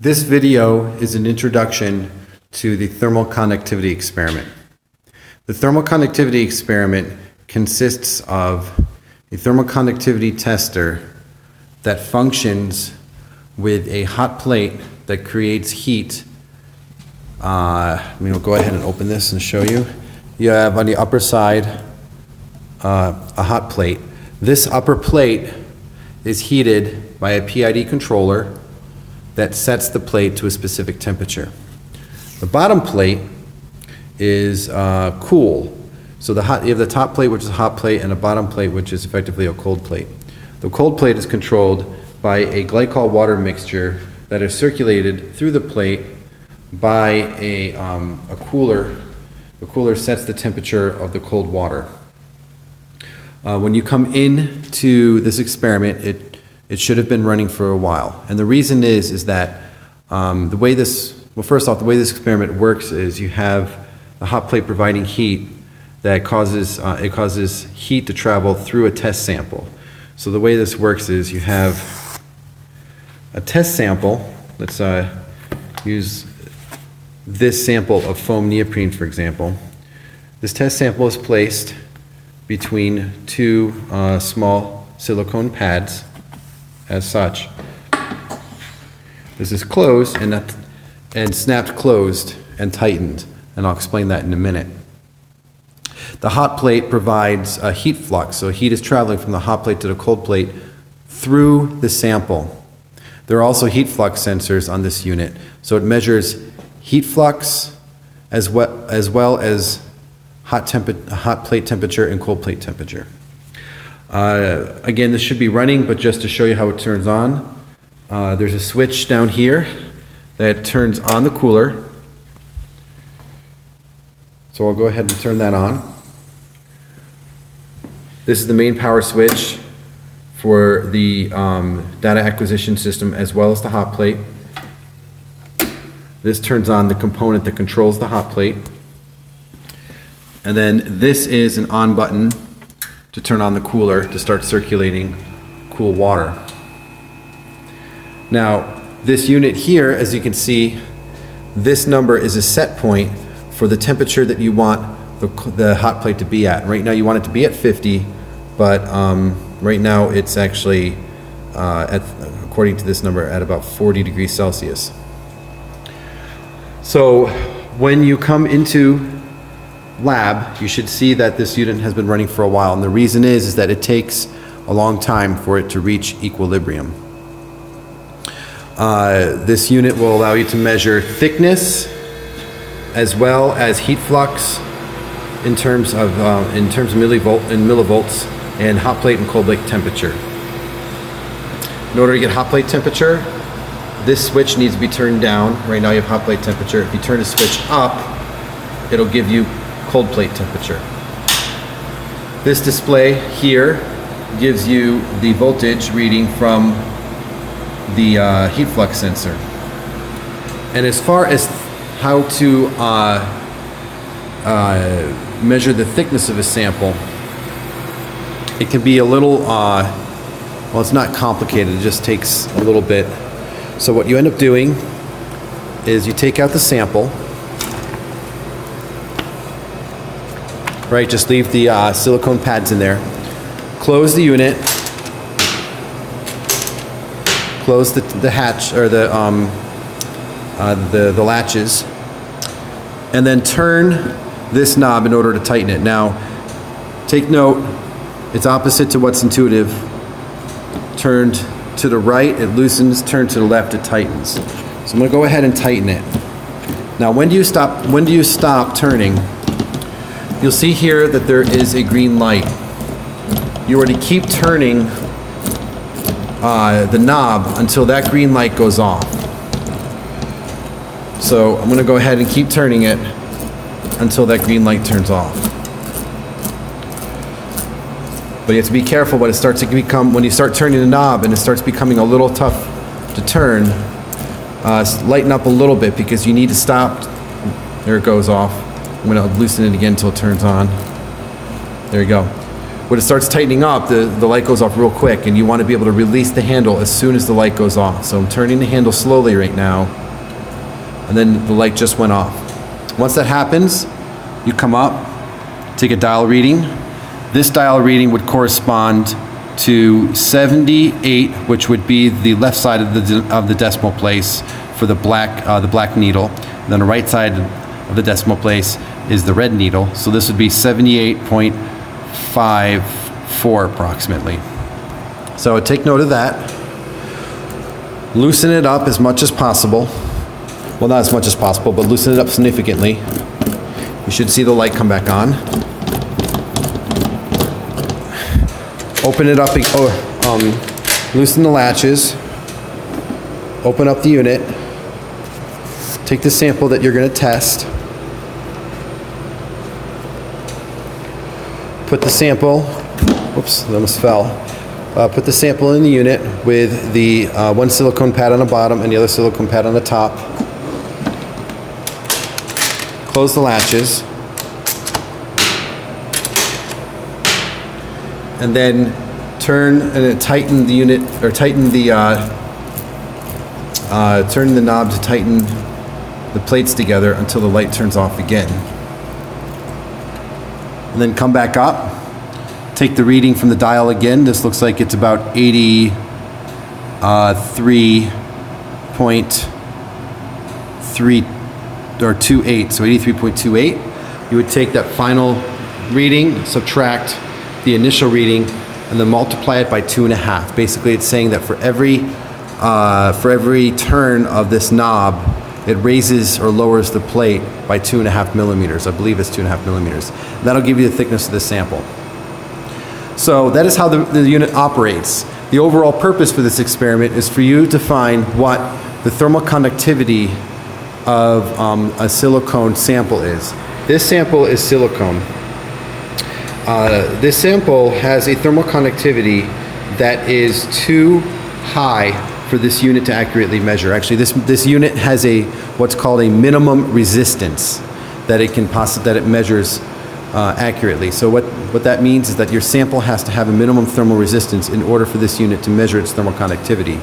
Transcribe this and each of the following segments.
This video is an introduction to the thermal conductivity experiment. The thermal conductivity experiment consists of a thermal conductivity tester that functions with a hot plate that creates heat. We'll go ahead and open this and show you. You have on the upper side a hot plate. This upper plate is heated by a PID controller that sets the plate to a specific temperature. The bottom plate is cool. So you have the top plate, which is a hot plate, and a bottom plate, which is effectively a cold plate. The cold plate is controlled by a glycol water mixture that is circulated through the plate by a cooler. The cooler sets the temperature of the cold water. When you come into this experiment, it should have been running for a while. And the reason is that the way this experiment works is you have the hot plate providing heat that causes heat to travel through a test sample. So the way this works is you have a test sample. Let's use this sample of foam neoprene, for example. This test sample is placed between two small silicone pads as such. This is closed and snapped closed and tightened, and I'll explain that in a minute. The hot plate provides a heat flux, so heat is traveling from the hot plate to the cold plate through the sample. There are also heat flux sensors on this unit, so it measures heat flux as well as hot plate temperature and cold plate temperature. Again, this should be running, but just to show you how it turns on, there's a switch down here that turns on the cooler. So I'll go ahead and turn that on. This is the main power switch for the data acquisition system as well as the hot plate. This turns on the component that controls the hot plate. And then this is an on button to turn on the cooler to start circulating cool water. Now, this unit here, as you can see, this number is a set point for the temperature that you want the hot plate to be at. Right now you want it to be at 50, but right now it's actually, according to this number, at about 40 degrees Celsius. So when you come into lab, you should see that this unit has been running for a while, and the reason is that it takes a long time for it to reach equilibrium. This unit will allow you to measure thickness as well as heat flux in terms of millivolts and hot plate and cold plate temperature. In order to get hot plate temperature, this switch needs to be turned down. Right now you have hot plate temperature. If you turn the switch up, it'll give you cold plate temperature. This display here gives you the voltage reading from the heat flux sensor. And as far as how to measure the thickness of a sample, it can be a little, well, it's not complicated, it just takes a little bit. So what you end up doing is you take out the sample, right, just leave the silicone pads in there, close the unit, close the hatch or the latches, and then turn this knob in order to tighten it. Now, take note, it's opposite to what's intuitive. Turned to the right, it loosens, turned to the left, it tightens. So I'm gonna go ahead and tighten it. Now, when do you stop turning? You'll see here that there is a green light. You are to keep turning the knob until that green light goes off. So I'm going to go ahead and keep turning it until that green light turns off. But you have to be careful when it starts to become, when you start turning the knob and it starts becoming a little tough to turn, lighten up a little bit because you need to stop. There it goes off. I'm going to loosen it again until it turns on. There you go. when it starts tightening up, the light goes off real quick, and you want to be able to release the handle as soon as the light goes off. So I'm turning the handle slowly right now, and then the light just went off. Once that happens, you come up, take a dial reading. This dial reading would correspond to 78, which would be the left side of the decimal place for the black needle. And then the right side of the decimal place is the red needle. So this would be 78.54 approximately. So take note of that. Loosen it up as much as possible. Well, not as much as possible, but loosen it up significantly. You should see the light come back on. Open it up, loosen the latches, open up the unit, take the sample that you're going to test, put the sample, whoops, that almost fell, put the sample in the unit with the one silicone pad on the bottom and the other silicone pad on the top, close the latches, and then turn and tighten the unit, or tighten the turn the knob to tighten the plates together until the light turns off again. And then come back up, take the reading from the dial again. This looks like it's about 83.3 or 28, so 83.28. You would take that final reading, subtract the initial reading, and then multiply it by 2.5. Basically, it's saying that for every turn of this knob, it raises or lowers the plate by 2.5 millimeters. I believe it's 2.5 millimeters. And that'll give you the thickness of the sample. So that is how the unit operates. The overall purpose for this experiment is for you to find what the thermal conductivity of a silicone sample is. This sample is silicone. This sample has a thermal conductivity that is too high for this unit to accurately measure. Actually, this unit has what's called a minimum resistance that it measures accurately. So what that means is that your sample has to have a minimum thermal resistance in order for this unit to measure its thermal conductivity.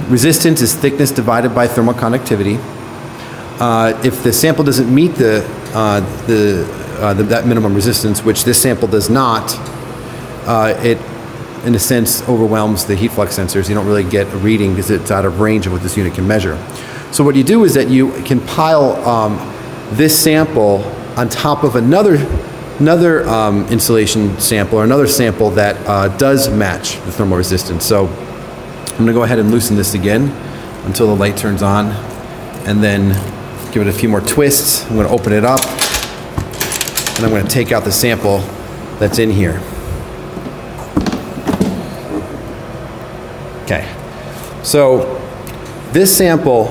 Resistance is thickness divided by thermal conductivity. If the sample doesn't meet that minimum resistance, which this sample does not, it, in a sense, overwhelms the heat flux sensors. You don't really get a reading because it's out of range of what this unit can measure. So what you do is that you can pile this sample on top of another insulation sample, or another sample that does match the thermal resistance. So I'm going to go ahead and loosen this again until the light turns on, and then give it a few more twists. I'm going to open it up, and I'm going to take out the sample that's in here. Okay, so this sample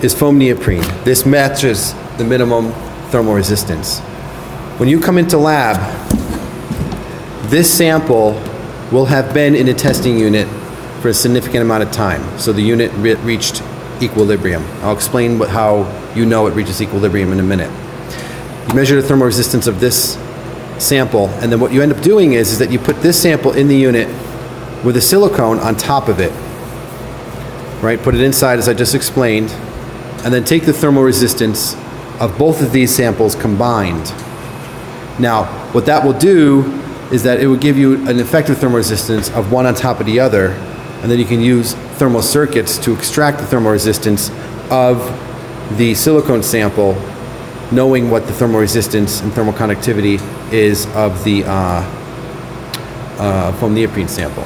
is foam neoprene. This matches the minimum thermal resistance. When you come into lab, this sample will have been in a testing unit for a significant amount of time. So the unit reached equilibrium. I'll explain how you know it reaches equilibrium in a minute. You measure the thermal resistance of this sample, and then what you end up doing is that you put this sample in the unit with a silicone on top of it, right? Put it inside as I just explained, and then take the thermal resistance of both of these samples combined. Now, what that will do is that it will give you an effective thermal resistance of one on top of the other, and then you can use thermal circuits to extract the thermal resistance of the silicone sample, knowing what the thermal resistance and thermal conductivity is of the foam neoprene sample.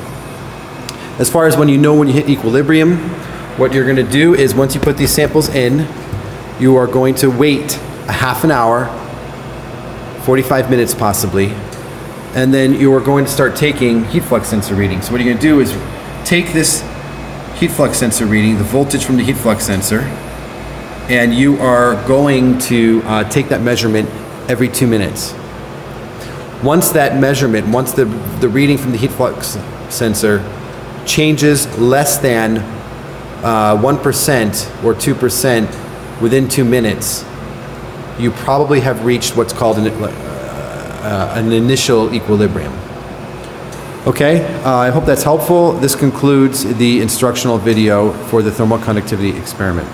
As far as when you hit equilibrium, what you're going to do is once you put these samples in, you are going to wait a half an hour, 45 minutes possibly, and then you are going to start taking heat flux sensor readings. So what you're going to do is take this heat flux sensor reading, the voltage from the heat flux sensor, and you are going to take that measurement every 2 minutes. Once the reading from the heat flux sensor changes less than 1% or 2% within 2 minutes, you probably have reached what's called an initial equilibrium. Okay, I hope that's helpful. This concludes the instructional video for the thermal conductivity experiment.